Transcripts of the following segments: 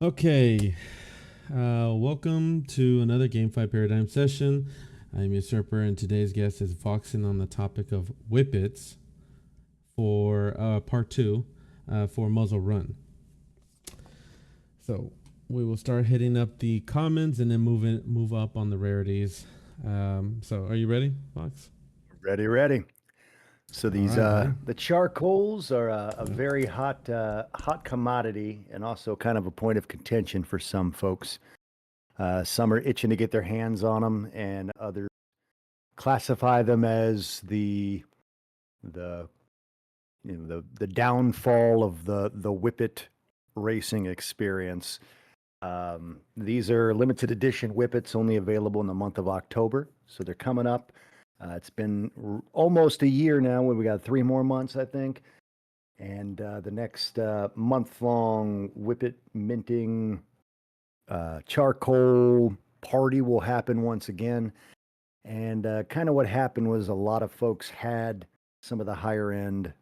Okay, welcome to another GameFi Paradigm session. I'm Usurper, and today's guest is Voxton on the topic of Whippets for part two for Muzzle Run. So we will start hitting up the commons and then move up on the rarities. So are you ready, Vox? Ready. So these Buddy. the charcoals are a very hot commodity and also kind of a point of contention for some folks. Some are itching to get their hands on them, and others classify them as the the downfall of the Whippet racing experience. These are limited edition Whippets, only available in the month of October, so they're coming up. It's been almost a year now. We got 3 more months, I think. And the next month-long Whippet minting charcoal party will happen once again. And kind of what happened was a lot of folks had some of the higher-end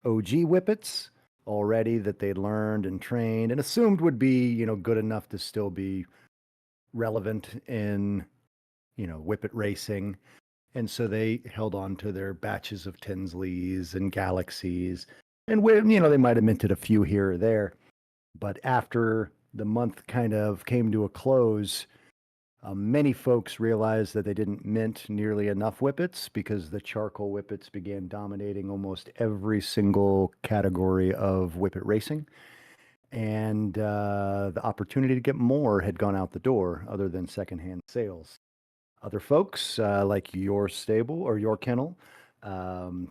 OG Whippets already that they'd learned and trained and assumed would be, good enough to still be relevant in, Whippet racing. And so they held on to their batches of Tinsleys and Galaxies. And, they might have minted a few here or there. But after the month kind of came to a close, many folks realized that they didn't mint nearly enough Whippets because the charcoal Whippets began dominating almost every single category of Whippet racing. And the opportunity to get more had gone out the door other than secondhand sales. Other folks, like your stable or your kennel, um,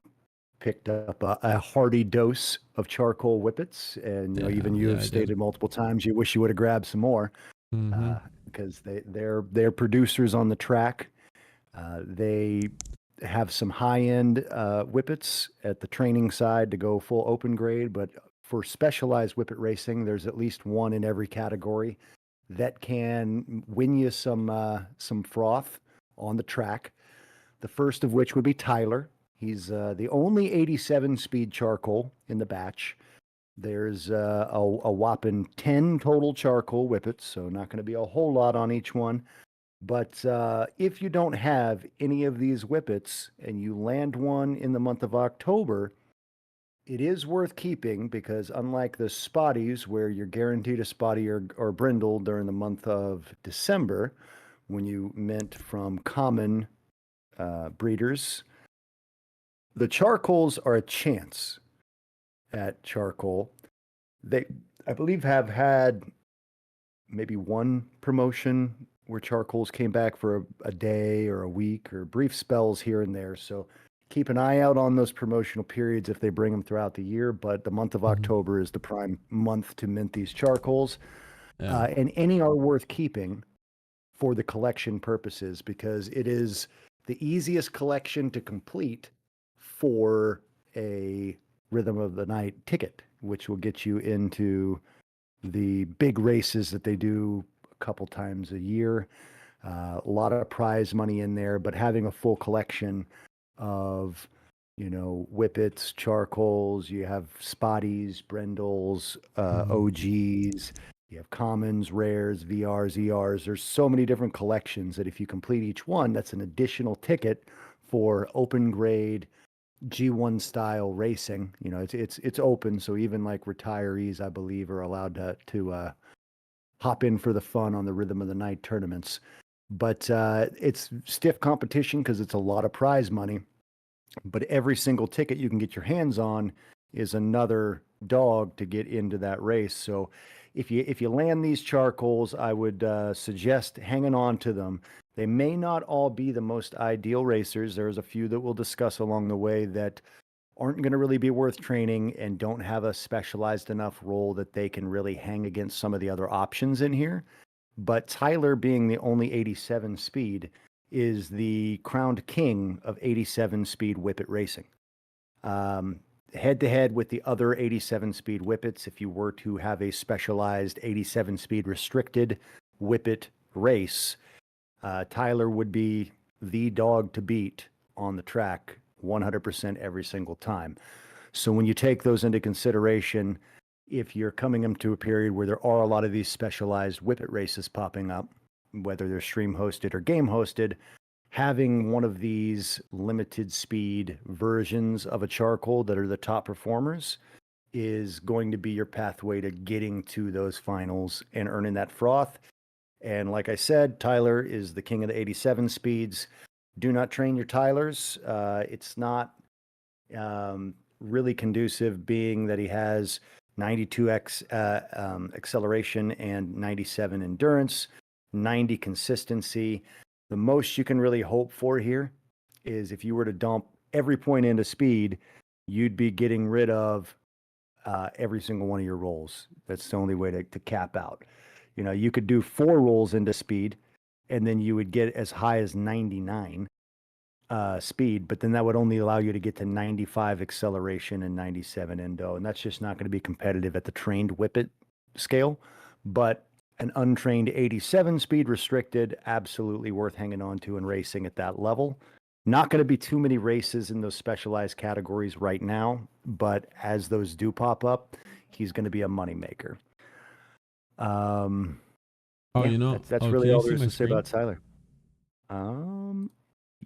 picked up a hearty dose of charcoal Whippets. And even you have I did. stated multiple times you wish you would have grabbed some more Mm-hmm. because they're producers on the track. They have some high-end Whippets at the training side to go full open grade, but for specialized Whippet racing, there's at least one in every category that can win you some froth on the track. The first of which would be Tyler. He's the only 87 speed charcoal in the batch. There's a whopping 10 total charcoal Whippets, so not going to be a whole lot on each one. But if you don't have any of these Whippets and you land one in the month of October, it is worth keeping because unlike the spotties, where you're guaranteed a spotty or brindle during the month of December, when you mint from common breeders, the charcoals are a chance at charcoal. They, I believe, have had maybe one promotion where charcoals came back for a day or a week or brief spells here and there. So keep an eye out on those promotional periods if they bring them throughout the year. But the month of Mm-hmm. October is the prime month to mint these charcoals. Yeah. And any are worth keeping for the collection purposes because it is the easiest collection to complete for a Rhythm of the Night ticket, which will get you into the big races that they do a couple times a year. A lot of prize money in there, but having a full collection of, Whippets, charcoals, you have spotties, brindles, Mm-hmm. OGs, you have commons, rares, VRs, ERs. There's so many different collections that if you complete each one, that's an additional ticket for open grade G1 style racing. It's open, so even like retirees, I believe, are allowed to hop in for the fun on the Rhythm of the Night tournaments. But it's stiff competition because it's a lot of prize money. But every single ticket you can get your hands on is another dog to get into that race. So if you land these charcoals, I would suggest hanging on to them. They may not all be the most ideal racers. There's a few that we'll discuss along the way that aren't going to really be worth training and don't have a specialized enough role that they can really hang against some of the other options in here. But Tyler, being the only 87 speed, is the crowned king of 87 speed Whippet racing. Head to head with the other 87 speed Whippets, if you were to have a specialized 87 speed restricted Whippet race, Tyler would be the dog to beat on the track 100% every single time. So when you take those into consideration, if you're coming into a period where there are a lot of these specialized Whippet races popping up, whether they're stream hosted or game hosted, having one of these limited speed versions of a charcoal that are the top performers is going to be your pathway to getting to those finals and earning that froth. And like I said, Tyler is the king of the 87 speeds. Do not train your Tylers. It's not really conducive, being that he has 92x acceleration and 97 endurance, 90 consistency. The most you can really hope for here is if you were to dump every point into speed, you'd be getting rid of every single one of your rolls. That's the only way to cap out. You know, you could do 4 rolls into speed, and then you would get as high as 99 speed, but then that would only allow you to get to 95 acceleration and 97 endo, and that's just not going to be competitive at the trained Whippet scale. But an untrained 87 speed restricted, absolutely worth hanging on to and racing at that level. Not going to be too many races in those specialized categories right now, but as those do pop up, he's going to be a moneymaker. Oh, Yeah, that's can really you all see there is my to say screen? about Tyler.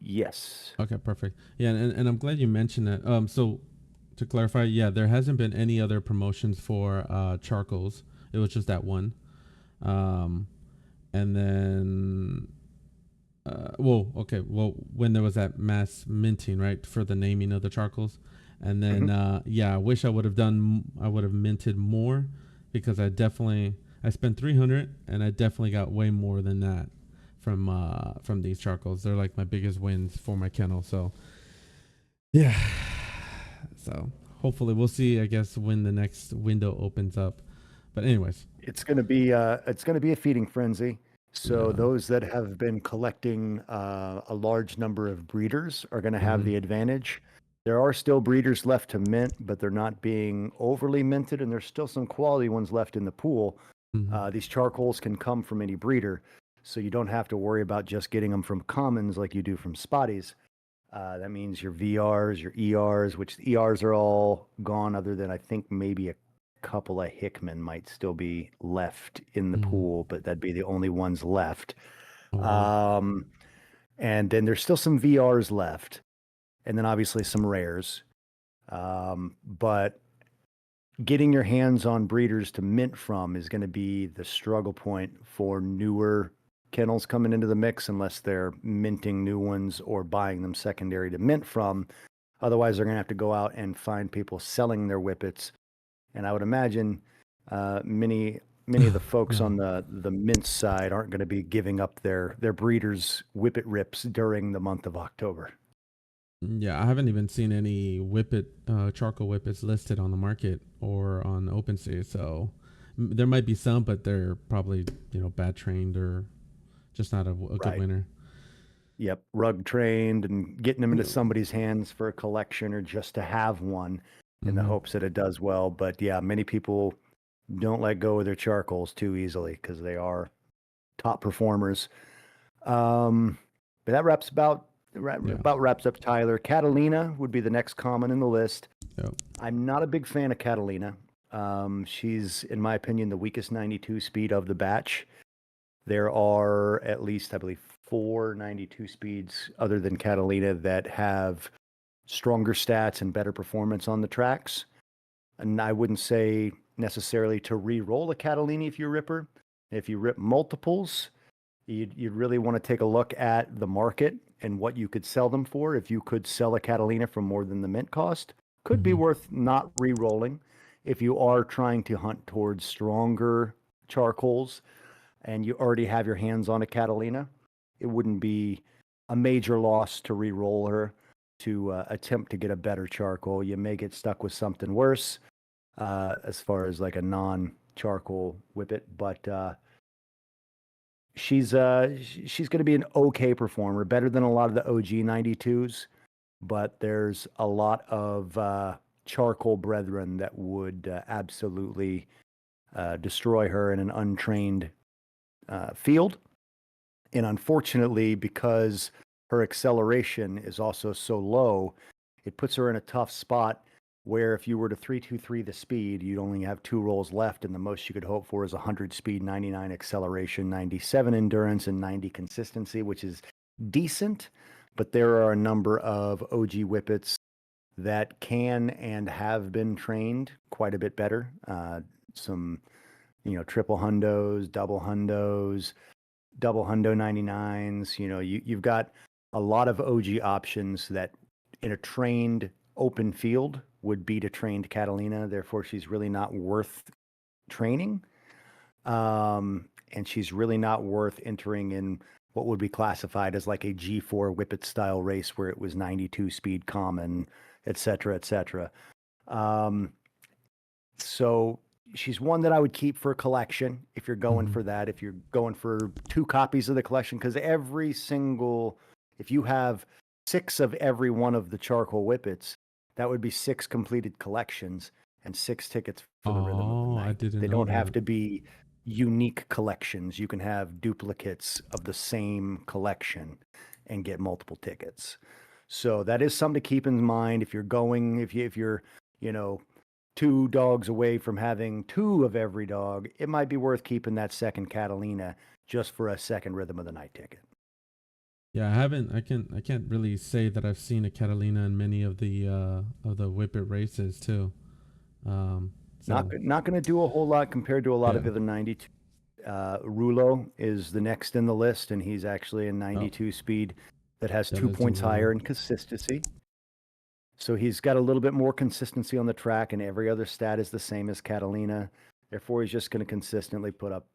Yes. Okay, perfect. Yeah, and I'm glad you mentioned that. So to clarify, yeah, there hasn't been any other promotions for charcoals. It was just that one. And then when there was that mass minting, right, for the naming of the charcoals. And then I wish I would have minted more, because I spent 300 and I definitely got way more than that from these charcoals. They're like my biggest wins for my kennel. So yeah. So hopefully we'll see, I guess, when the next window opens up. But anyways, it's going to be a feeding frenzy. So yeah. those that have been collecting a large number of breeders are going to have the advantage. There are still breeders left to mint, but they're not being overly minted, and there's still some quality ones left in the pool. These charcoals can come from any breeder, so you don't have to worry about just getting them from commons like you do from spotties. That means your VRs, your ERs, which the ERs are all gone, other than I think maybe a couple of Hickman might still be left in the pool, but that'd be the only ones left. And then there's still some VRs left, and then obviously some rares. But getting your hands on breeders to mint from is going to be the struggle point for newer kennels coming into the mix, unless they're minting new ones or buying them secondary to mint from. Otherwise, they're going to have to go out and find people selling their Whippets. And I would imagine many of the folks on the mint side aren't going to be giving up their breeders' Whippet rips during the month of October. Yeah, I haven't even seen any Whippet charcoal Whippets listed on the market or on OpenSea. So there might be some, but they're probably bad trained or just not a good winner. Yep, rug trained and getting them into somebody's hands for a collection or just to have one in the hopes that it does well. But yeah, many people don't let go of their charcoals too easily because they are top performers. But that wraps up Tyler. Catalina would be the next common in the list. Yep. I'm not a big fan of Catalina. She's, in my opinion, the weakest 92 speed of the batch. There are at least, I believe, 4 92 speeds other than Catalina that have stronger stats and better performance on the tracks. And I wouldn't say necessarily to re-roll a Catalina if you rip her. If you rip multiples, you'd really want to take a look at the market and what you could sell them for. If you could sell a Catalina for more than the mint cost, could be worth not re-rolling. If you are trying to hunt towards stronger charcoals and you already have your hands on a Catalina, it wouldn't be a major loss to re-roll her to attempt to get a better charcoal. You may get stuck with something worse as far as like a non-charcoal Whippet, but she's going to be an okay performer, better than a lot of the OG 92s, but there's a lot of charcoal brethren that would absolutely destroy her in an untrained field. And unfortunately, because her acceleration is also so low, it puts her in a tough spot where if you were to 3-2-3 the speed, you'd only have 2 rolls left, and the most you could hope for is 100 speed, 99 acceleration, 97 endurance, and 90 consistency, which is decent. But there are a number of OG Whippets that can and have been trained quite a bit better. Some, triple hundos, double hundo 99s. You've got a lot of OG options that in a trained open field would beat a trained Catalina. Therefore, she's really not worth training. And she's really not worth entering in what would be classified as like a G4 Whippet style race where it was 92 speed common, et cetera, et cetera. So she's one that I would keep for collection if you're going for that, if you're going for 2 copies of the collection, because if you have 6 of every one of the charcoal Whippets, that would be 6 completed collections and 6 tickets for the Rhythm of the Night. I didn't They know don't have that. to be unique collections. You can have duplicates of the same collection and get multiple tickets. So that is something to keep in mind if you're 2 dogs away from having 2 of every dog. It might be worth keeping that second Catalina just for a second Rhythm of the Night ticket. Yeah, I can't really say that I've seen a Catalina in many of the Whippet races too. So Not going to do a whole lot compared to a lot of yeah. other 92. Rullo is the next in the list, and he's actually a 92 speed that has That 2 is a points higher Rullo. in consistency. So he's got a little bit more consistency on the track, and every other stat is the same as Catalina. Therefore, he's just going to consistently put up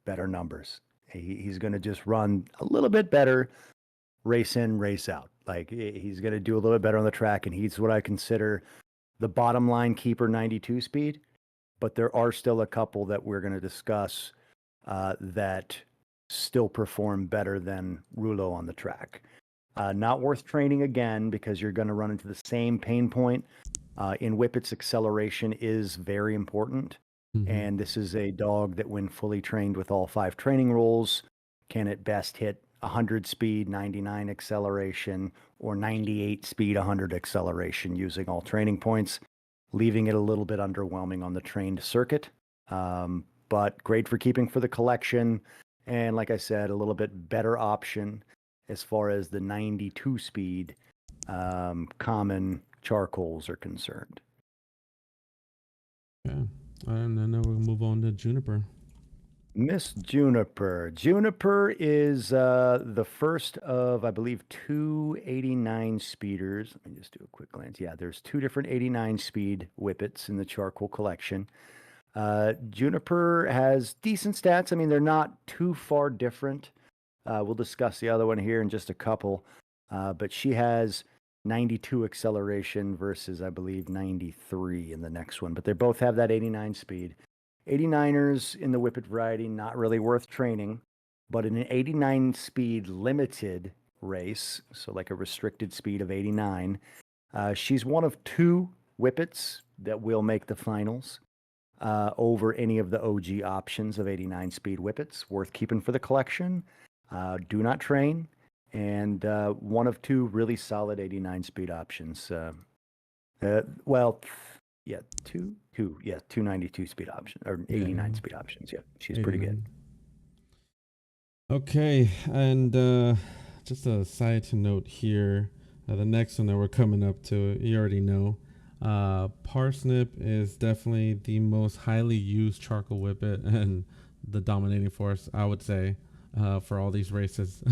better numbers. He's going to just run a little bit better, race in, race out. Like he's going to do a little bit better on the track, and he's what I consider the bottom line keeper 92 speed. But there are still a couple that we're going to discuss that still perform better than Rullo on the track. Not worth training again because you're going to run into the same pain point. In Whippets, acceleration is very important. And this is a dog that, when fully trained with all 5 training rules, can at best hit 100 speed, 99 acceleration, or 98 speed, 100 acceleration using all training points, leaving it a little bit underwhelming on the trained circuit. But great for keeping for the collection. And like I said, a little bit better option as far as the 92 speed common charcoals are concerned. Yeah. And then we'll move on to Juniper. Miss Juniper. Juniper is the first of, I believe, 2 89 speeders. Let me just do a quick glance. Yeah, there's 2 different 89 speed Whippets in the charcoal collection. Juniper has decent stats. I mean, they're not too far different. We'll discuss the other one here in just a couple. But she has 92 acceleration versus, I believe, 93 in the next one. But they both have that 89 speed. 89ers in the Whippet variety, not really worth training. But in an 89 speed limited race, so like a restricted speed of 89, she's one of 2 Whippets that will make the finals over any of the OG options of 89 speed Whippets. Worth keeping for the collection. Do not train. And one of 2 really solid 89 speed options. Yeah, two 92 speed options or 89 speed options. Yeah, she's 89. pretty good. Okay, and just a side note here. The next one that we're coming up to, you already know. Parsnip is definitely the most highly used charcoal Whippet and the dominating force, I would say, for all these races.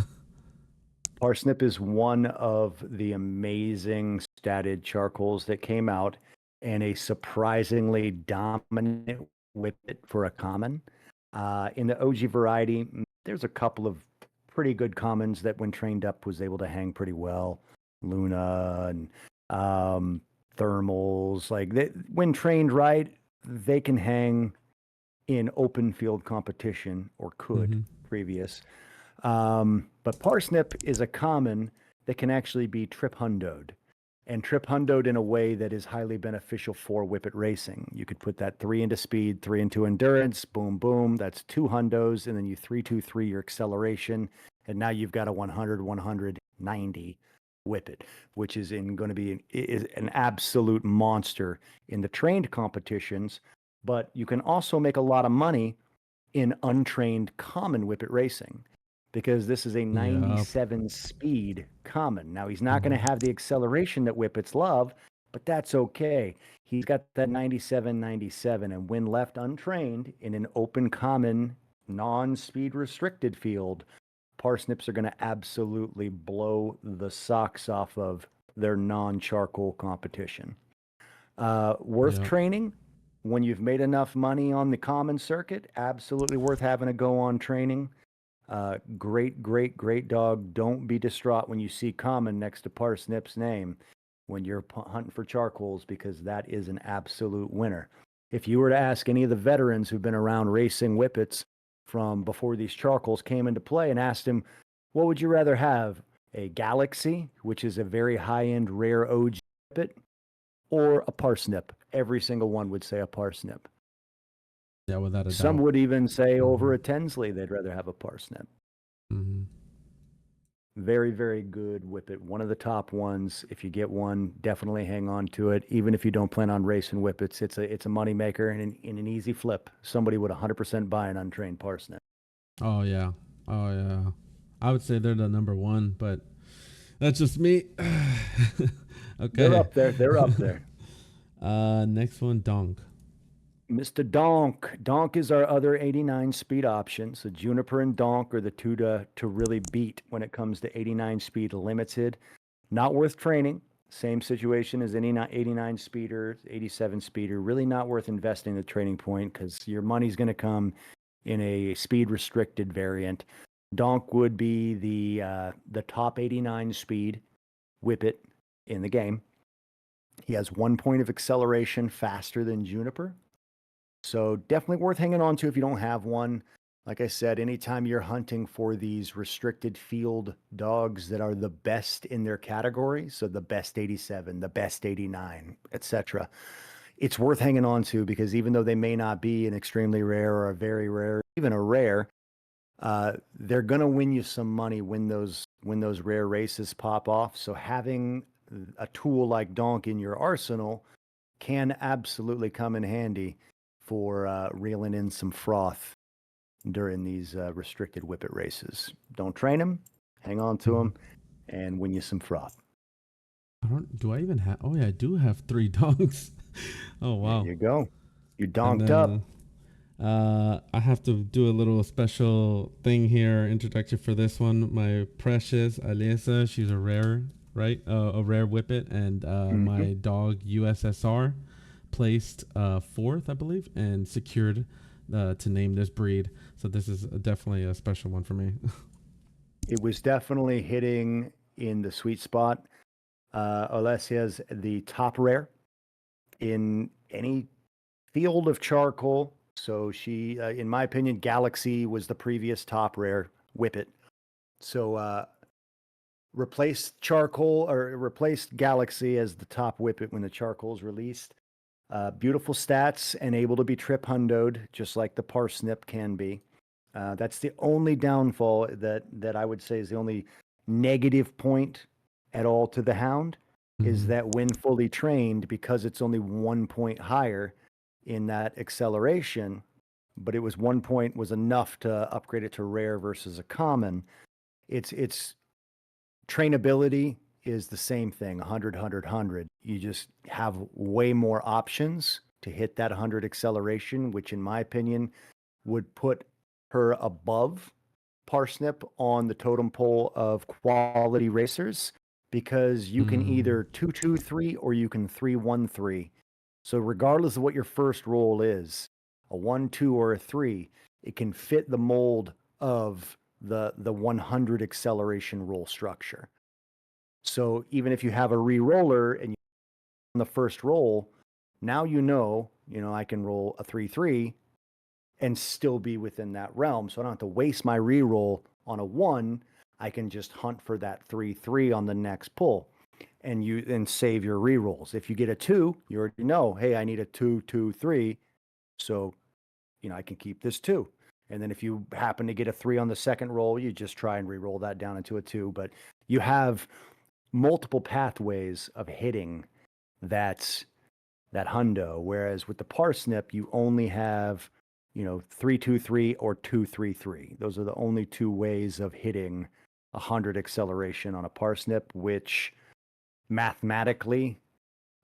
Parsnip is one of the amazing statted charcoals that came out, and a surprisingly dominant Whippet for a common. In the OG variety, there's a couple of pretty good commons that, when trained up, was able to hang pretty well. Luna and thermals, when trained right, they can hang in open field competition, or could previous. But Parsnip is a common that can actually be trip hundoed, and trip hundoed in a way that is highly beneficial for Whippet racing. You could put that 3 into speed, 3 into endurance, boom, boom. That's 2 hundos, and then you 3-2-3 your acceleration, and now you've got a 100, 100, 90 Whippet, which is going to be is an absolute monster in the trained competitions. But you can also make a lot of money in untrained common Whippet racing because this is a Yep. 97 speed common. Now, he's not going to Mhm. have the acceleration that Whippets love, but that's okay. He's got that 97, 97, and when left untrained in an open common, non speed restricted field, Parsnips are going to absolutely blow the socks off of their non charcoal competition. Worth Yep. training when you've made enough money on the common circuit. Absolutely worth having a go on training. Great, great, great dog. Don't be distraught when you see common next to Parsnip's name when you're hunting for charcoals because that is an absolute winner. If you were to ask any of the veterans who've been around racing Whippets from before these charcoals came into play and asked him, what would you rather have? A Galaxy, which is a very high end, rare OG Whippet, or a Parsnip? Every single one would say a Parsnip. Yeah, without a Some doubt. would even say over Mhm. a Tensley, they'd rather have a Parsnip. Mhm. Very, very good Whippet. One of the top ones. If you get one, definitely hang on to it. Even if you don't plan on racing Whippets, it's a money maker and in an easy flip. Somebody would 100% buy an untrained Parsnip. Oh yeah. Oh yeah. I would say they're the number one, but that's just me. They're Okay. up there. They're up there. Next one, Donk. Mr. Donk. Donk is our other 89 speed option. So Juniper and Donk are the two to really beat when it comes to 89 speed limited. Not worth training. Same situation as any 89 speeder, 87 speeder. Really not worth investing the training point because your money's going to come in a speed restricted variant. Donk would be the top 89 speed Whippet in the game. He has 1 point of acceleration faster than Juniper. So definitely worth hanging on to if you don't have one. Like I said, anytime you're hunting for these restricted field dogs that are the best in their category, so the best 87, the best 89, etc., it's worth hanging on to because even though they may not be an extremely rare or a very rare, even a rare, they're going to win you some money when those rare races pop off. So having a tool like Donk in your arsenal can absolutely come in handy for reeling in some froth during these restricted Whippet races. Don't train them, hang on to Mhm. them, and win you some froth. I don't. Do I even have? Oh yeah, I do have three donks. Oh There wow. you go. You And donked up. then I have to do a little special thing here, introduction for this one. My precious Olesia, she's a rare, right? A rare Whippet, and Hmm. my dog USSR placed fourth, I believe, and secured to name this breed. So this is definitely a special one for me. It was definitely hitting in the sweet spot. Olesia's the top rare in any field of charcoal. So she, in my opinion, Galaxy was the previous top rare Whippet. So replaced charcoal or replaced Galaxy as the top Whippet when the charcoal is released. Beautiful stats and able to be trip hundoed, just like the Parsnip can be. That's the only downfall that I would say is the only negative point at all to the Hound is Mhm. that when fully trained, because it's only 1 point higher in that acceleration, but it was 1 point was enough to upgrade it to rare versus a common. It's trainability is the same thing 100, 100, 100. You just have way more options to hit that 100 acceleration, which, in my opinion, would put her above Parsnip on the totem pole of quality racers because you can Mm. either 2-2-3 or you can 3-1-3. So, regardless of what your first roll is, a 1-2 or a 3, it can fit the mold of the 100 acceleration roll structure. So even if you have a re-roller and you on the first roll, now I can roll a 3-3 and still be within that realm. So I don't have to waste my re-roll on a 1. I can just hunt for that 3-3 on the next pull and save your re-rolls. If you get a 2, you already know, hey, I need a 2-2-3. So, I can keep this 2. And then if you happen to get a 3 on the second roll, you just try and re-roll that down into a 2. But you have multiple pathways of hitting that hundo, whereas with the Parsnip, you only have 3-2-3 or 2-3-3. Those are the only two ways of hitting 100 acceleration on a Parsnip, which mathematically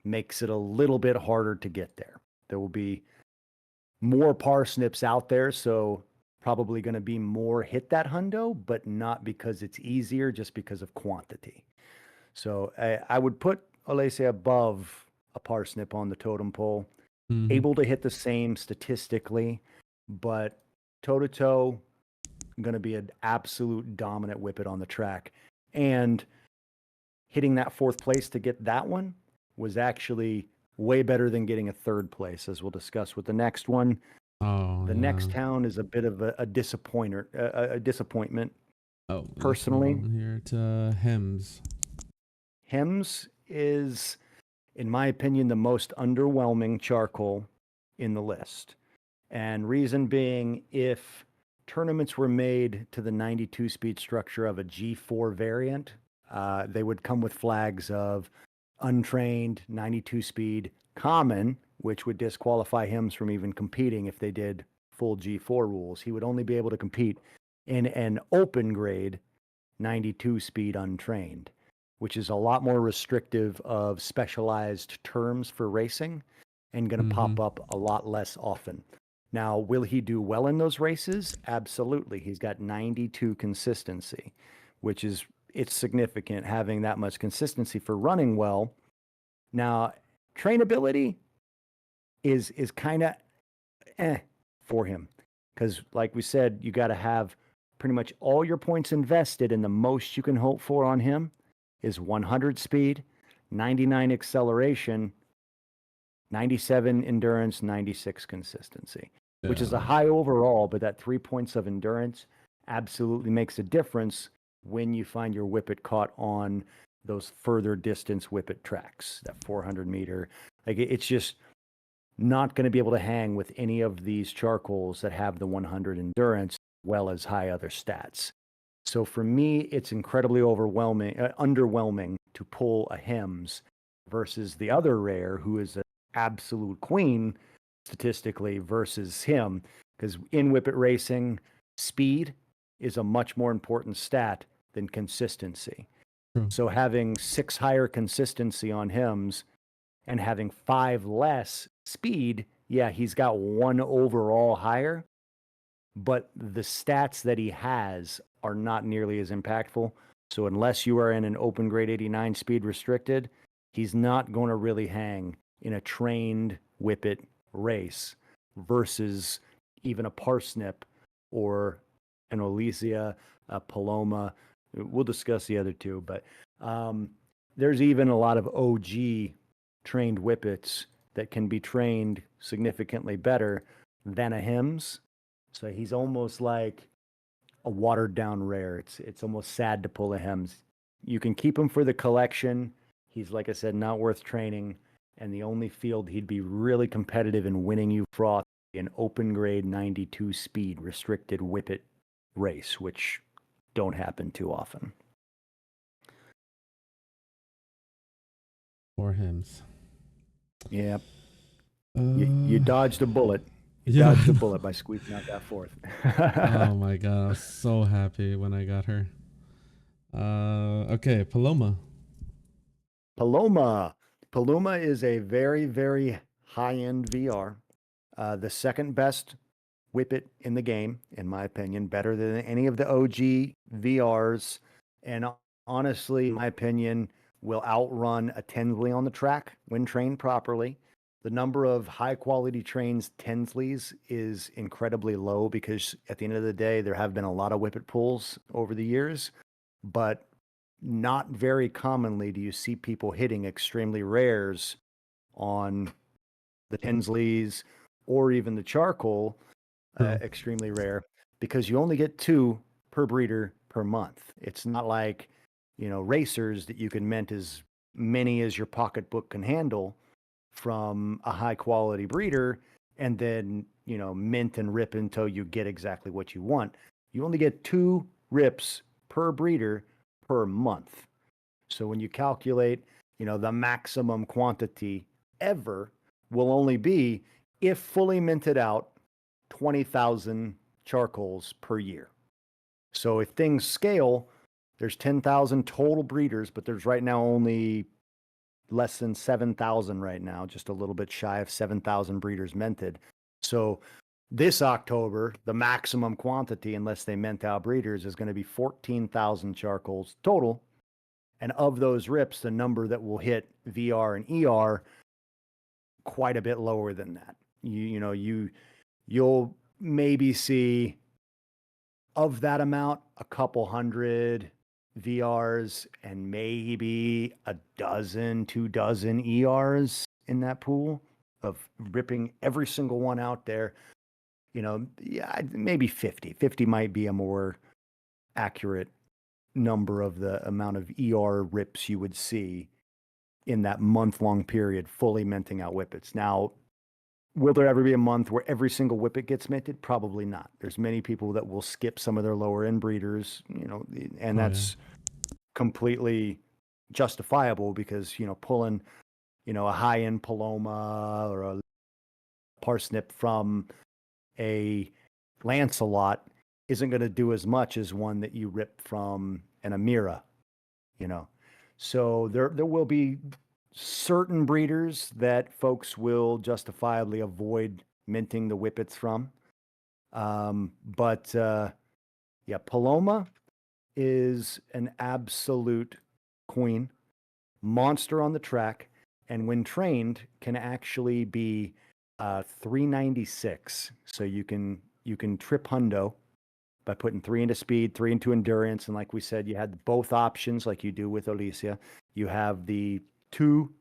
makes it a little bit harder to get there. There will be more Parsnips out there, so probably going to be more hit that hundo, but not because it's easier, just because of quantity. So I would put Olesia above a Parsnip on the totem pole, able to hit the same statistically, but toe-to-toe, going to be an absolute dominant Whippet on the track. And hitting that 4th place to get that one was actually way better than getting a 3rd place, as we'll discuss with the next one. The next town is a bit of a disappointment. Personally, here to Hemz. Hemz is, in my opinion, the most underwhelming charcoal in the list. And reason being, if tournaments were made to the 92 speed structure of a G4 variant, they would come with flags of untrained, 92 speed, common, which would disqualify Hemz from even competing if they did full G4 rules. He would only be able to compete in an open grade 92 speed untrained, which is a lot more restrictive of specialized terms for racing and going to pop up a lot less often. Now, will he do well in those races? Absolutely. He's got 92 consistency, which is, it's significant having that much consistency for running well. Now, trainability is kind of for him, because like we said, you got to have pretty much all your points invested, and the most you can hope for on him is 100 speed, 99 acceleration, 97 endurance, 96 consistency, which is a high overall, but that 3 points of endurance absolutely makes a difference when you find your Whippet caught on those further distance Whippet tracks, that 400 meter. Like, it's just not going to be able to hang with any of these charcoals that have the 100 endurance, well as high other stats. So for me, it's incredibly underwhelming to pull a Hemz versus the other rare, who is an absolute queen statistically, versus him, because in Whippet racing, speed is a much more important stat than consistency. So having 6 higher consistency on Hemz and having 5 less speed, yeah, he's got 1 overall higher, but the stats that he has are not nearly as impactful. So unless you are in an open grade 89 speed restricted, he's not going to really hang in a trained Whippet race versus even a Parsnip or an Olesia, a Paloma. We'll discuss the other two, but there's even a lot of OG trained Whippets that can be trained significantly better than a Hemz. So he's almost like a watered down rare. It's almost sad to pull a Hemz. You can keep him for the collection. He's, like I said, not worth training. And the only field he'd be really competitive in winning you froth in open grade 92 speed restricted Whippet race, which don't happen too often. For Hemz. Yeah. You dodged a bullet. You dodged a bullet by squeezing out that 4th. Oh my god, I was so happy when I got her. Okay, Paloma. Paloma is a very, very high-end VR. The second best Whippet in the game, in my opinion, better than any of the OG VRs. And honestly, in my opinion, will outrun a Tinsley on the track when trained properly. The number of high-quality trained Tinsleys is incredibly low because at the end of the day, there have been a lot of Whippet pulls over the years, but not very commonly do you see people hitting extremely rares on the Tinsleys or even the charcoal, extremely rare, because you only get 2 per breeder per month. It's not like, racers that you can mint as many as your pocketbook can handle from a high quality breeder and then, mint and rip until you get exactly what you want. You only get 2 rips per breeder per month. So when you calculate, the maximum quantity ever will only be, if fully minted out, 20,000 charcoals per year. So if things scale, there's 10,000 total breeders, but there's right now only less than 7,000 right now, just a little bit shy of 7,000 breeders minted. So this October, the maximum quantity, unless they mint out breeders, is going to be 14,000 charcoals total. And of those rips, the number that will hit VR and ER quite a bit lower than that. You'll maybe see, of that amount, a couple hundred VRs and maybe a dozen, 2 dozen ERs in that pool of ripping every single one out there. Yeah, maybe 50. 50 might be a more accurate number of the amount of ER rips you would see in that month-long period fully minting out Whippets. Now, will there ever be a month where every single Whippet gets minted? Probably not. There's many people that will skip some of their lower end breeders, and that's completely justifiable because, pulling, a high end Paloma or a Parsnip from a Lancelot isn't going to do as much as one that you rip from an Amira, So there will be certain breeders that folks will justifiably avoid minting the Whippets from. But Paloma is an absolute queen, monster on the track, and when trained can actually be 396. So you can trip hundo by putting 3 into speed, 3 into endurance, and like we said, you had both options like you do with Olesia. You have the 2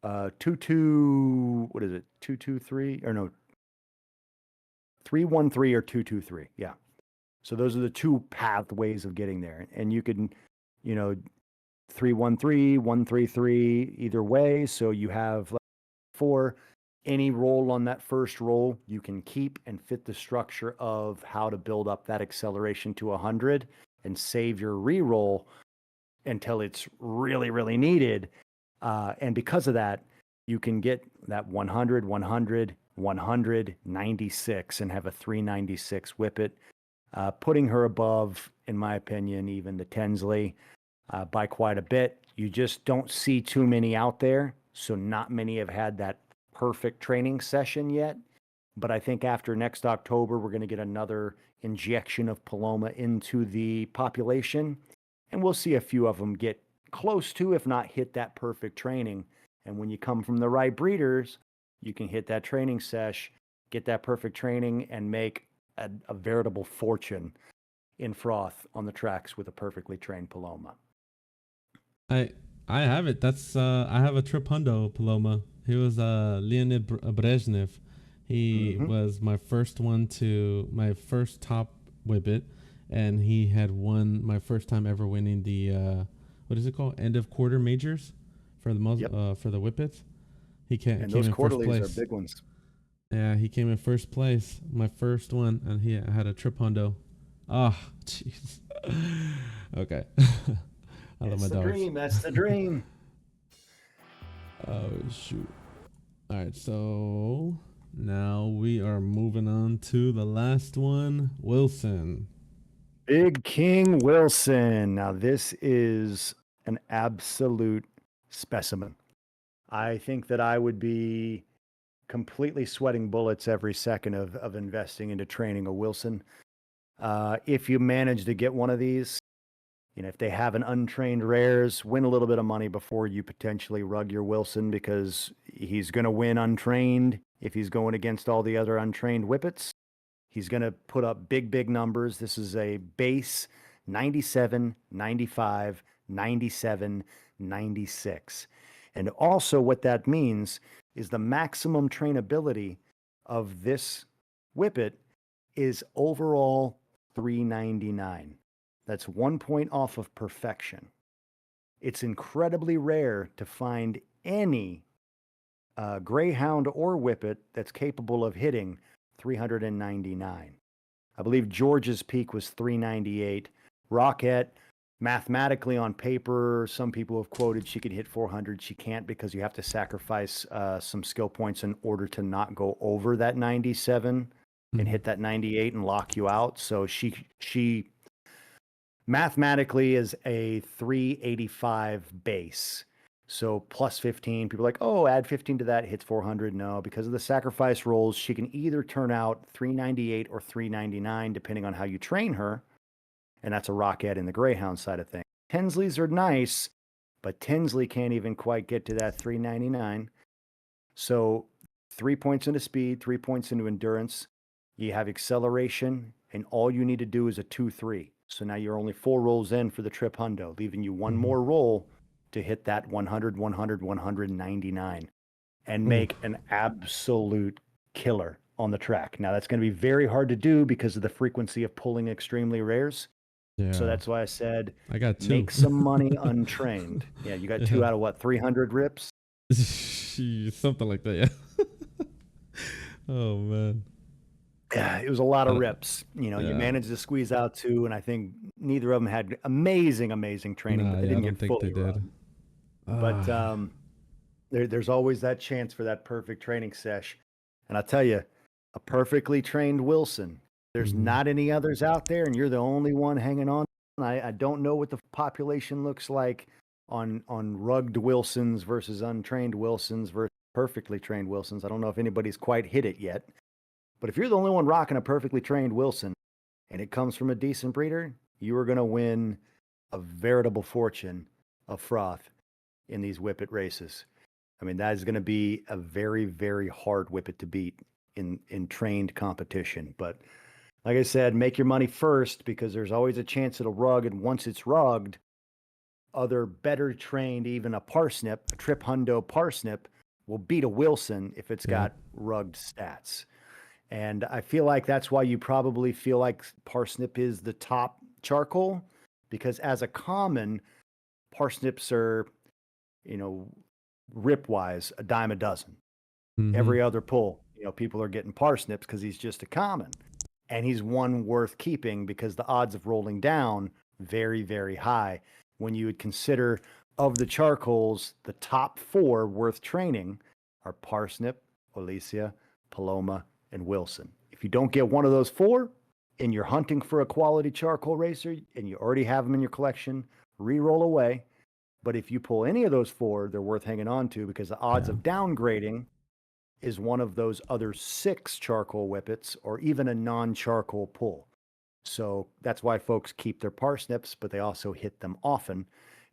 what is it? 223 or no? 313 or 223. Yeah. So those are the 2 pathways of getting there. And you can, 313, 133 either way. So you have 4. Any roll on that first roll, you can keep and fit the structure of how to build up that acceleration to 100 and save your reroll until it's really, really needed. And because of that, you can get that 100, 100, 100, 96 and have a 396 Whippet, putting her above, in my opinion, even the Tinsley by quite a bit. You just don't see too many out there. So not many have had that perfect training session yet. But I think after next October, we're going to get another injection of Paloma into the population. And we'll see a few of them get close to, if not hit that perfect training. And when you come from the right breeders, you can hit that training sesh, get that perfect training, and make a veritable fortune in froth on the tracks with a perfectly trained Paloma. I have it. That's I have a Tripundo Paloma. He was Leonid Brezhnev. He was my first top Whippet, and he had won my first time ever winning the what is it called? End of quarter majors for the muzzle for the Whippets. He came in first place. Those are big ones. Yeah, he came in first place, my first one, and he had a Tripundo. Oh, jeez. Okay. I love my dogs. That's the dream. Oh, shoot. All right, so now we are moving on to the last one, Wilson. Big King Wilson. Now, this is an absolute specimen. I think that I would be completely sweating bullets every second of investing into training a Wilson. If you manage to get one of these, if they have an untrained rares, win a little bit of money before you potentially rug your Wilson, because he's going to win untrained if he's going against all the other untrained Whippets. He's going to put up big, big numbers. This is a base 97, 95, 97, 96. And also what that means is the maximum trainability of this Whippet is overall 399. That's 1 point off of perfection. It's incredibly rare to find any Greyhound or Whippet that's capable of hitting 399. I believe George's peak was 398. Rocket Mathematically on paper, some people have quoted she could hit 400. She can't because you have to sacrifice some skill points in order to not go over that 97 and hit that 98 and lock you out. So she mathematically is a 385 base. So plus 15, people are like, oh, add 15 to that, hits 400. No, because of the sacrifice rolls, she can either turn out 398 or 399, depending on how you train her. And that's a Rocket in the Greyhound side of things. Tensleys are nice, but Tensley can't even quite get to that 399. So 3 points into speed, 3 points into endurance. You have acceleration, and all you need to do is a 2-3. So now you're only 4 rolls in for the trip hundo, leaving you one more roll to hit that 100, 100, 199 and make an absolute killer on the track. Now, that's going to be very hard to do because of the frequency of pulling extremely rares. Yeah. So that's why I said I got 2. make some money untrained. Yeah, you got 2 out of what, 300 rips? Something like that, yeah. Oh, man. Yeah, it was a lot of rips. You know, you managed to squeeze out 2, and I think neither of them had amazing training, but they didn't get fully run. But there's always that chance for that perfect training sesh. And I'll tell you, a perfectly trained Wilson, there's not any others out there, and you're the only one hanging on. I don't know what the population looks like on rugged Wilsons versus untrained Wilsons versus perfectly trained Wilsons. I don't know if anybody's quite hit it yet. But if you're the only one rocking a perfectly trained Wilson and it comes from a decent breeder, you are going to win a veritable fortune of froth in these Whippet races. I mean, that is going to be a very, very hard Whippet to beat in trained competition. But like I said, make your money first because there's always a chance it'll rug. And once it's rugged, other better trained, even a Parsnip, a trip hundo Parsnip, will beat a Wilson if it's got rugged stats. And I feel like that's why you probably feel like Parsnip is the top charcoal, because as a common, Parsnips are, you know, rip-wise, a dime a dozen. Every other pull, you know, people are getting Parsnips because he's just a common. And he's one worth keeping because the odds of rolling down very, very high. When you would consider of the charcoals, the top 4 worth training are Parsnip, Olesia, Paloma, and Wilson. If you don't get one of those 4 and you're hunting for a quality charcoal racer and you already have them in your collection, re-roll away. But if you pull any of those 4, they're worth hanging on to because the odds of downgrading is one of those other 6 charcoal Whippets or even a non-charcoal pull. So that's why folks keep their Parsnips, but they also hit them often.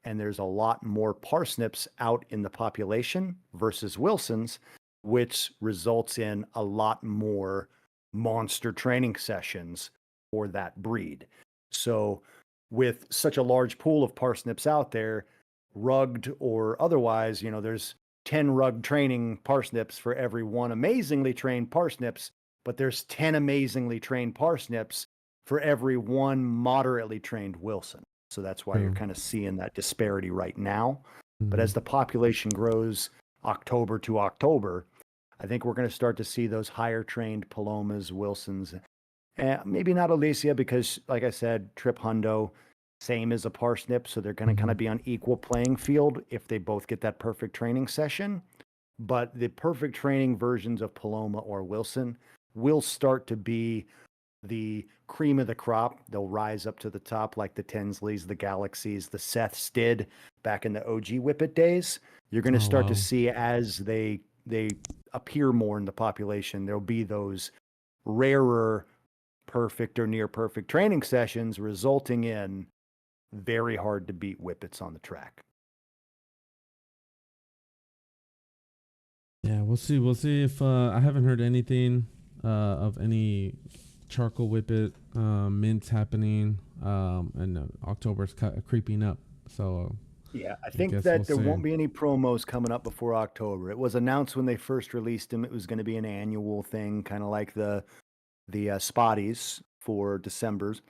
And there's a lot more Parsnips out in the population versus Wilsons, which results in a lot more monster training sessions for that breed. So with such a large pool of Parsnips out there, rugged or otherwise, you know, there's 10 rugged training Parsnips for every 1 amazingly trained Parsnips, but there's 10 amazingly trained Parsnips for every 1 moderately trained Wilson. So that's why you're kind of seeing that disparity right now. But as the population grows October to October, I think we're going to start to see those higher trained Palomas, Wilsons, maybe not Olesia because, like I said, trip hundo, same as a Parsnip, so they're going to kind of be on equal playing field if they both get that perfect training session. But the perfect training versions of Paloma or Wilson will start to be the cream of the crop. They'll rise up to the top like the Tensleys, the Galaxies, the Seths did back in the OG Whippet days. You're going to start to see as they appear more in the population, there'll be those rarer perfect or near perfect training sessions resulting in very hard to beat Whippets on the track. Yeah, we'll see. We'll see if I haven't heard anything of any charcoal Whippet mints happening, and October's creeping up. So yeah, I think that there won't be any promos coming up before October. It was announced when they first released them. It was going to be an annual thing, kind of like the Spotties for December's.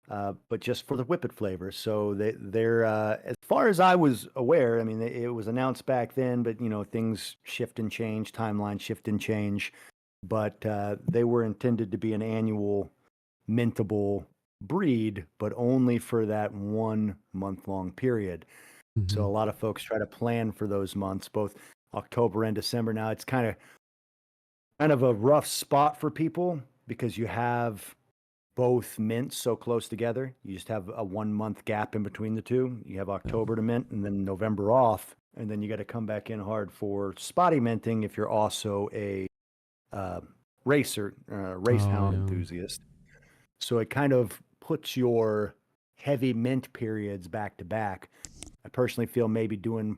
But just for the Whippet flavor. So they're as far as I was aware, I mean, it was announced back then, but you know, things shift and change, timeline shift and change. But they were intended to be an annual mintable breed, but only for that 1 month long period. So a lot of folks try to plan for those months, both October and December. Now it's kind of a rough spot for people because you have both mints so close together. You just have a 1 month gap in between the two. You have October to mint and then November off, and then you got to come back in hard for spotty minting if you're also a race hound enthusiast. So it kind of puts your heavy mint periods back to back. I personally feel maybe doing,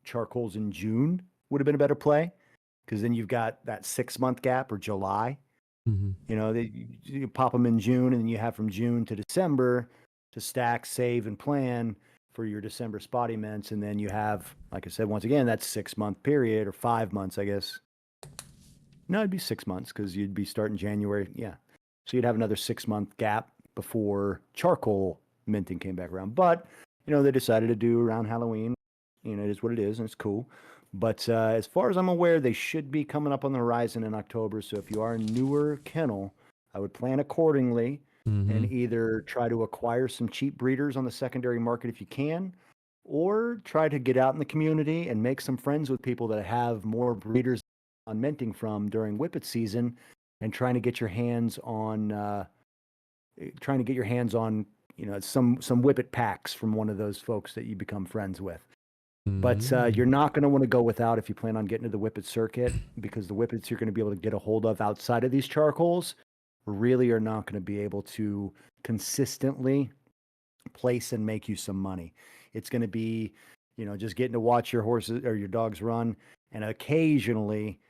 charcoals in June would have been a better play because then you've got that 6 month gap, or July. You pop them in June, and then you have from June to December to stack, save, and plan for your December spotty mints. And then you have, like I said, once again, that 6 month period, or 5 months, I guess. No, it'd be 6 months because you'd be starting January. Yeah. So you'd have another 6 month gap before charcoal minting came back around. But, they decided to do around Halloween. It is what it is, and it's cool. But as far as I'm aware, they should be coming up on the horizon in October. So if you are a newer kennel, I would plan accordingly and either try to acquire some cheap breeders on the secondary market if you can, or try to get out in the community and make some friends with people that have more breeders on minting from during Whippet season, and trying to get your hands on some Whippet packs from one of those folks that you become friends with. But you're not going to want to go without if you plan on getting to the Whippet circuit, because the Whippets you're going to be able to get a hold of outside of these charcoals really are not going to be able to consistently place and make you some money. It's going to be, just getting to watch your horses or your dogs run, and occasionally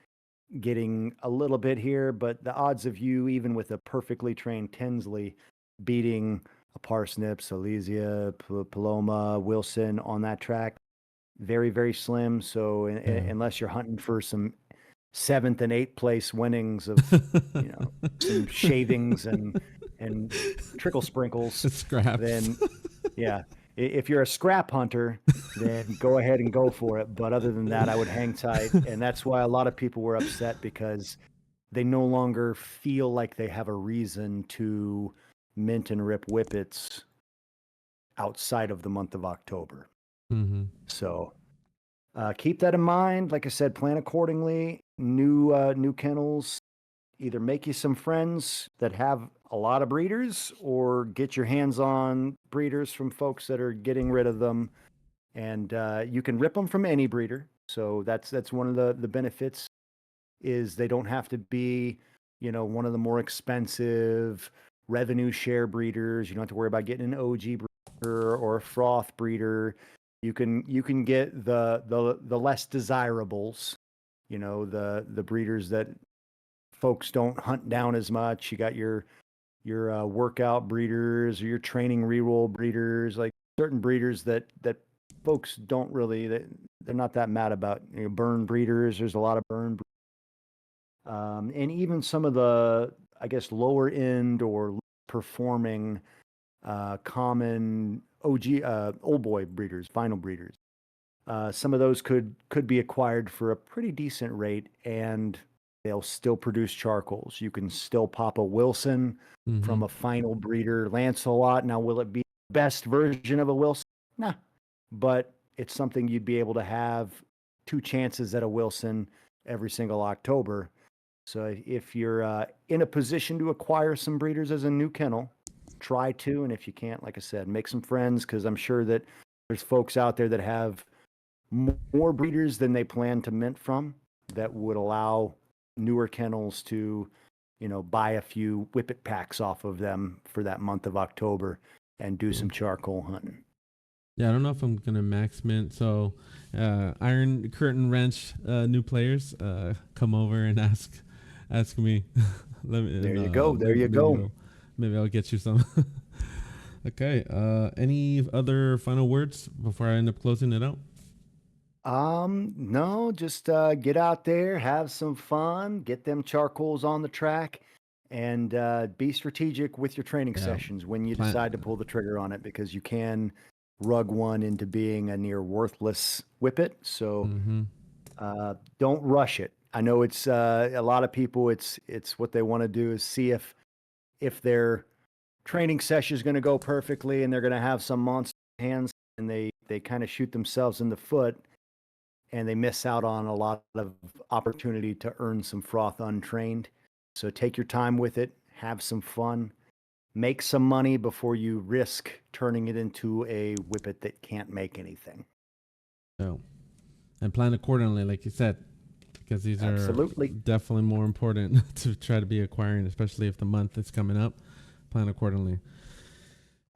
getting a little bit here. But the odds of you, even with a perfectly trained Tinsley, beating a Parsnip, Olesia, Paloma, Wilson on that track, very, very slim. So unless you're hunting for some 7th and 8th place winnings of, some shavings and trickle sprinkles, Scraps. then yeah, if you're a scrap hunter, then go ahead and go for it. But other than that, I would hang tight. And that's why a lot of people were upset, because they no longer feel like they have a reason to mint and rip Whippets outside of the month of October. So keep that in mind. Like I said, plan accordingly. New kennels, either make you some friends that have a lot of breeders, or get your hands on breeders from folks that are getting rid of them. And you can rip them from any breeder. So that's one of the benefits, is they don't have to be, one of the more expensive revenue share breeders. You don't have to worry about getting an OG breeder or a froth breeder. You can get the less desirables, the breeders that folks don't hunt down as much. You got your workout breeders, or your training reroll breeders, like certain breeders that folks don't really, they're not that mad about. Burn breeders, there's a lot of burn, and even some of the, I guess, lower end or performing common OG old boy breeders, final breeders. Some of those could be acquired for a pretty decent rate, and they'll still produce charcoals. You can still pop a Wilson from a final breeder Lancelot. Now, will it be the best version of a Wilson? Nah, but it's something you'd be able to have 2 chances at a Wilson every single October. So if you're in a position to acquire some breeders as a new kennel, try to. And if you can't, like I said, make some friends, because I'm sure that there's folks out there that have more breeders than they plan to mint from, that would allow newer kennels to, buy a few Whippet packs off of them for that month of October and do some charcoal hunting. Yeah, I don't know if I'm gonna max mint. So, Iron Curtain Wrench, new players, come over and ask me. There you go. Maybe I'll get you some. Okay. Any other final words before I end up closing it out? No, just get out there, have some fun, get them charcoals on the track, and be strategic with your training sessions when you decide to pull the trigger on it, because you can rug one into being a near worthless Whippet. So don't rush it. I know it's a lot of people, it's what they want to do is see if they're training session is going to go perfectly and they're going to have some monster hands, and they kind of shoot themselves in the foot and they miss out on a lot of opportunity to earn some froth untrained. So take your time with it, have some fun, make some money before you risk turning it into a whippet that can't make anything. So, and plan accordingly, like you said, because these Absolutely. are definitely more important to try to be acquiring, especially if the month is coming up. Plan accordingly.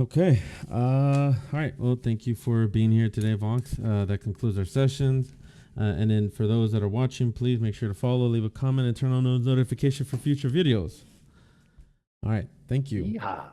Okay. All right. Well, thank you for being here today, Vox. That concludes our sessions. And then for those that are watching, please make sure to follow, leave a comment, and turn on those notifications for future videos. All right. Thank you. Yeehaw.